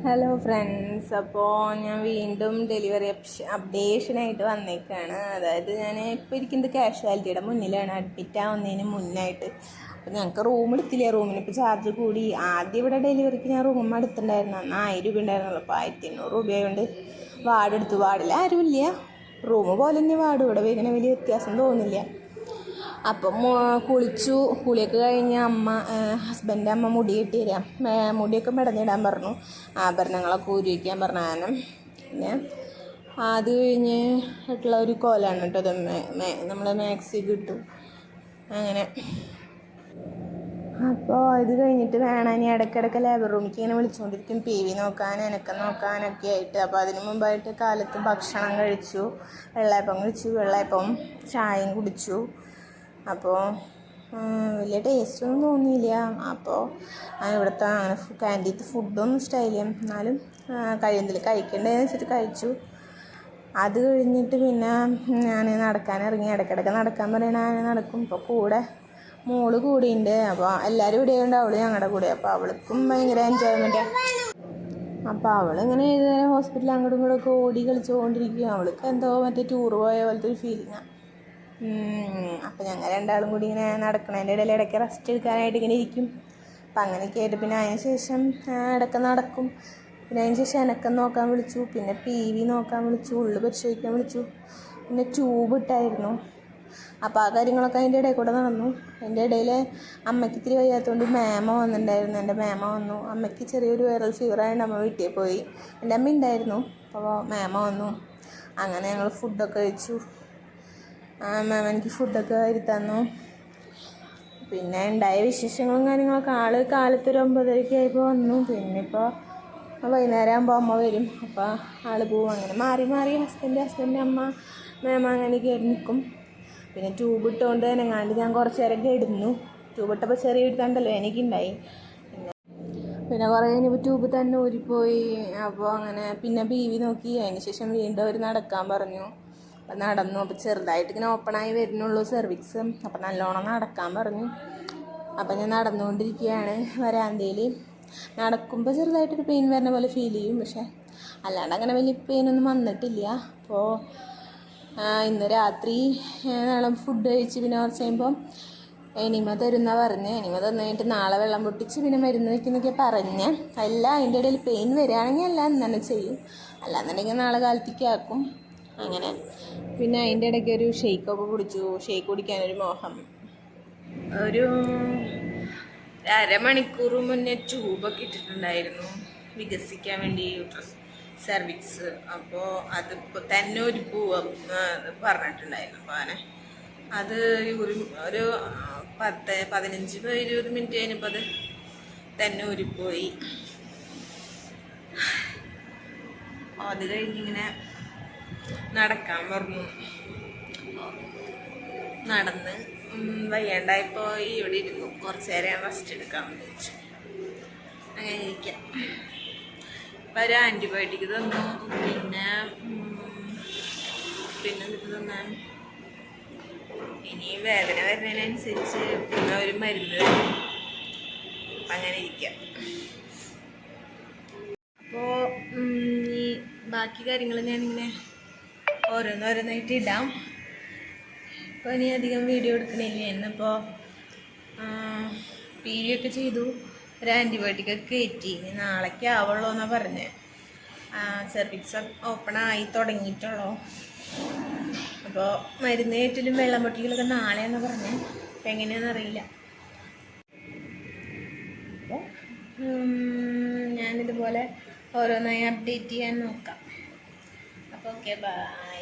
Hello friends, അപ്പോൾ ഞാൻ വീണ്ടും ഡെലിവറി അപ്ഡേഷനായിട്ട് വന്നേക്കാണ്. അതായത് ഞാൻ ഇപ്പോൾ ഇരിക്കുന്നത് കാഷ്വാലിറ്റിയുടെ മുന്നിലാണ്, അഡ്മിറ്റ് ആവുന്നതിന് മുന്നായിട്ട്. അപ്പോൾ ഞങ്ങൾക്ക് റൂം എടുത്തില്ല, റൂമിന് ഇപ്പോൾ ചാർജ് കൂടി. ആദ്യം ഇവിടെ ഡെലിവറിക്ക് ഞാൻ റൂം എടുത്തിട്ടുണ്ടായിരുന്നു, അന്ന് 1000 രൂപ ഉണ്ടായിരുന്നുള്ളൂ. അപ്പോൾ 1800 രൂപയായതുകൊണ്ട് വാർഡ് എടുത്തു. വാർഡിൽ ആരുമില്ല, റൂം പോലെ തന്നെ വാർഡ്. ഇവിടെ ഇങ്ങനെ വലിയ വ്യത്യാസം തോന്നുന്നില്ല. അപ്പം കുളിച്ചു. കുളിയൊക്കെ കഴിഞ്ഞ് ഹസ്ബൻഡ് അമ്മ മുടി കെട്ടി തരാം, മുടിയൊക്കെ മെടഞ്ഞിടാൻ പറഞ്ഞു, ആഭരണങ്ങളൊക്കെ ഊരി വയ്ക്കാൻ പറഞ്ഞു. അങ്ങനെ പിന്നെ അത് കഴിഞ്ഞ് ആയിട്ടുള്ള ഒരു കോലാണ് കേട്ടോ അത്. നമ്മൾ മാക്സി കിട്ടും അങ്ങനെ. അപ്പോൾ ഇത് കഴിഞ്ഞിട്ട് വേണം ഇനി ഇടയ്ക്കിടയ്ക്ക് ലേബർ റൂമിലേക്ക് ഇങ്ങനെ വിളിച്ചുകൊണ്ടിരിക്കും, PV നോക്കാൻ, എനക്കം നോക്കാനൊക്കെ ആയിട്ട്. അപ്പോൾ അതിന് മുമ്പായിട്ട് കാലത്ത് ഭക്ഷണം കഴിച്ചു, വെള്ളയപ്പം ചായയും കുടിച്ചു. അപ്പോൾ വലിയ ടേസ്റ്റൊന്നും തോന്നിയില്ല. അപ്പോൾ ഇവിടുത്തെ അങ്ങനെ ക്യാൻറ്റീനത്തെ ഫുഡൊന്നും ഇഷ്ടമായില്ല, എന്നാലും കഴിയുന്നില്ല, കഴിക്കേണ്ടതെന്ന് വെച്ചിട്ട് കഴിച്ചു. അത് കഴിഞ്ഞിട്ട് പിന്നെ ഞാൻ നടക്കാൻ ഇറങ്ങി. ഇടയ്ക്കിടയ്ക്ക് നടക്കാൻ പറയണ ഞാൻ നടക്കും. ഇപ്പോൾ കൂടെ മോള് കൂടിയുണ്ട്. അപ്പോൾ എല്ലാവരും ഇവിടെ ഉണ്ട്, അവൾ ഞങ്ങളുടെ കൂടെ. അപ്പോൾ അവൾക്കും ഭയങ്കര എൻജോയ്മെൻറ്റാണ്. അപ്പോൾ അവളിങ്ങനെ ഏതുനേരം ഹോസ്പിറ്റലിൽ അങ്ങോട്ടും ഇങ്ങോട്ടൊക്കെ ഓടി കളിച്ചുകൊണ്ടിരിക്കും. അവൾക്ക് എന്തോ മറ്റേ ടൂർ പോയ പോലത്തെ ഒരു ഫീലിങ്ങാണ്. അപ്പം ഞങ്ങൾ രണ്ടാളും കൂടി ഇങ്ങനെ നടക്കണതിൻ്റെ ഇടയിൽ ഇടയ്ക്ക് റെസ്റ്റ് എടുക്കാനായിട്ട് ഇങ്ങനെ ഇരിക്കും. അപ്പം അങ്ങനെയൊക്കെ ആയിട്ട് പിന്നെ അതിന് ശേഷം ഇടയ്ക്ക് നടക്കും. പിന്നെ അതിന് ശേഷം എനക്കം നോക്കാൻ വിളിച്ചു, പിന്നെ PV നോക്കാൻ വിളിച്ചു, ഉള്ളു പരിശോധിക്കാൻ വിളിച്ചു, പിന്നെ ട്യൂബ് ഇട്ടായിരുന്നു. അപ്പോൾ ആ കാര്യങ്ങളൊക്കെ അതിൻ്റെ ഇടയിൽ കൂടെ നടന്നു. അതിൻ്റെ ഇടയിൽ അമ്മയ്ക്ക് ഇത്തിരി വയ്യാത്തതുകൊണ്ട് മേമ വന്നിട്ടുണ്ടായിരുന്നു. എൻ്റെ മേമ വന്നു. അമ്മയ്ക്ക് ചെറിയൊരു വൈറൽ ഫീവറായിട്ട് അമ്മ വീട്ടിൽ പോയി. എൻ്റെ അമ്മ ഉണ്ടായിരുന്നു, അപ്പോൾ മേമ വന്നു. അങ്ങനെ ഞങ്ങൾ ഫുഡൊക്കെ കഴിച്ചു. മാമ എനിക്ക് ഫുഡൊക്കെ വരുത്തന്നു. പിന്നെ ഉണ്ടായ വിശേഷങ്ങളും കാര്യങ്ങളൊക്കെ കാലത്ത് ഒരു 9:30 ആയപ്പോൾ വന്നു. പിന്നെ ഇപ്പോൾ വൈകുന്നേരം ആകുമ്പോൾ അമ്മ വരും, അപ്പോൾ പോവും. അങ്ങനെ മാറി മാറി ഹസ്ബൻഡ് അമ്മ മേമ അങ്ങനെയൊക്കെ ആയിട്ട് നിൽക്കും. പിന്നെ ട്യൂബ് ഇട്ടുകൊണ്ട് എനങ്ങാണ്ട് ഞാൻ കുറച്ച് നേരം കിടന്നു. ട്യൂബ് ഇട്ടപ്പോൾ ചെറിയ എടുത്താണ്ടല്ലോ എനിക്കുണ്ടായി. പിന്നെ കുറേ കഴിഞ്ഞപ്പോൾ ട്യൂബ് തന്നെ ഊരിപ്പോയി. അപ്പോൾ അങ്ങനെ പിന്നെ PV നോക്കി. അതിന് ശേഷം വീണ്ടും അവർ നടക്കാൻ പറഞ്ഞു. അപ്പം നടന്നു. അപ്പോൾ ചെറുതായിട്ട് ഇങ്ങനെ ഓപ്പണായി വരുന്നുള്ളൂ സെർവിക്സ്. അപ്പം നല്ലോണം നടക്കാൻ പറഞ്ഞു. അപ്പം ഞാൻ നടന്നുകൊണ്ടിരിക്കുകയാണ് വരാന്തയിൽ. നടക്കുമ്പോൾ ചെറുതായിട്ടൊരു പെയിൻ വരുന്ന പോലെ ഫീൽ ചെയ്യും, പക്ഷേ അല്ലാണ്ട് അങ്ങനെ വലിയ പെയിനൊന്നും വന്നിട്ടില്ല. അപ്പോൾ ഇന്ന് രാത്രി നാളെ ഫുഡ് കഴിച്ച് പിന്നെ കുറച്ച് കഴിയുമ്പോൾ എനിമ തരുന്ന പറഞ്ഞ്. എനിമ തന്നു കഴിഞ്ഞിട്ട് നാളെ വെള്ളം പൊട്ടിച്ച് പിന്നെ മരുന്ന് വയ്ക്കുന്നൊക്കെ പറഞ്ഞ്. അല്ല അതിൻ്റെ ഇടയിൽ പെയിൻ വരികയാണെങ്കിൽ അല്ല തന്നെ ചെയ്യും, അല്ലാന്നുണ്ടെങ്കിൽ നാളെ കാലത്തേക്ക് ആക്കും. അങ്ങനെ പിന്നെ അതിൻ്റെ ഇടയ്ക്ക് ഒരു ഷെയ്ക്കൊക്കെ കുടിച്ചു. ഷെയ്ക്ക് കുടിക്കാനൊരു മോഹം. ഒരു 1/2 മണിക്കൂർ മുന്നേ ട്യൂബൊക്കെ ഇട്ടിട്ടുണ്ടായിരുന്നു വികസിക്കാൻ വേണ്ടി യൂട്രസ് സെർവിക്സ്. അപ്പോൾ അതിപ്പോൾ തന്നെ ഒരു പറഞ്ഞിട്ടുണ്ടായിരുന്നു. അപ്പോൾ അങ്ങനെ അത് ഒരു 15-20 മിനിറ്റ് കഴിഞ്ഞപ്പോൾ അത് തന്നെ ഊരിപ്പോയി. അത് കഴിഞ്ഞിങ്ങനെ നടക്കാൻ പറഞ്ഞു. നടന്ന് വയ്യാണ്ടായപ്പോൾ ഇവിടെ ഇരുന്നു. കുറച്ച് നേരം റെസ്റ്റ് എടുക്കാമെന്ന് വെച്ചു. അങ്ങനെ ഇരിക്കാം. ഇപ്പം ഒരു ആൻറ്റിബയോട്ടിക് തന്നു. പിന്നെ എന്തൊക്കെ തന്നാ, ഇനി വേദന വരുന്നതിനനുസരിച്ച് ഒരു മരുന്ന് തരും. അങ്ങനെ ഇരിക്കാം. അപ്പോൾ ഈ ബാക്കി കാര്യങ്ങൾ ഞാനിങ്ങനെ ഓരോന്നോരോന്നായിട്ട് ഇടാം. ഇപ്പോൾ ഇനി അധികം വീഡിയോ എടുക്കണില്ല. എന്നിപ്പോൾ PV ഒക്കെ ചെയ്തു, ഒരു ആൻറ്റിബയോട്ടിക്കൊക്കെ കയറ്റി. ഇനി നാളേക്ക് ആവുള്ളൂ എന്നാണ് പറഞ്ഞത്. സെർവിക്സ് ഓപ്പണായി തുടങ്ങിയിട്ടുള്ളൂ. അപ്പോൾ മരുന്ന് കയറ്റലും വെള്ളം പൊട്ടിക്കലൊക്കെ നാളെയാണെന്ന് പറഞ്ഞത്. അപ്പം എങ്ങനെയാണെന്ന് അറിയില്ല. അപ്പോൾ ഞാനിതുപോലെ ഓരോന്നായി അപ്ഡേറ്റ് ചെയ്യാൻ നോക്കാം. അപ്പോൾ ഓക്കെ, ബൈ.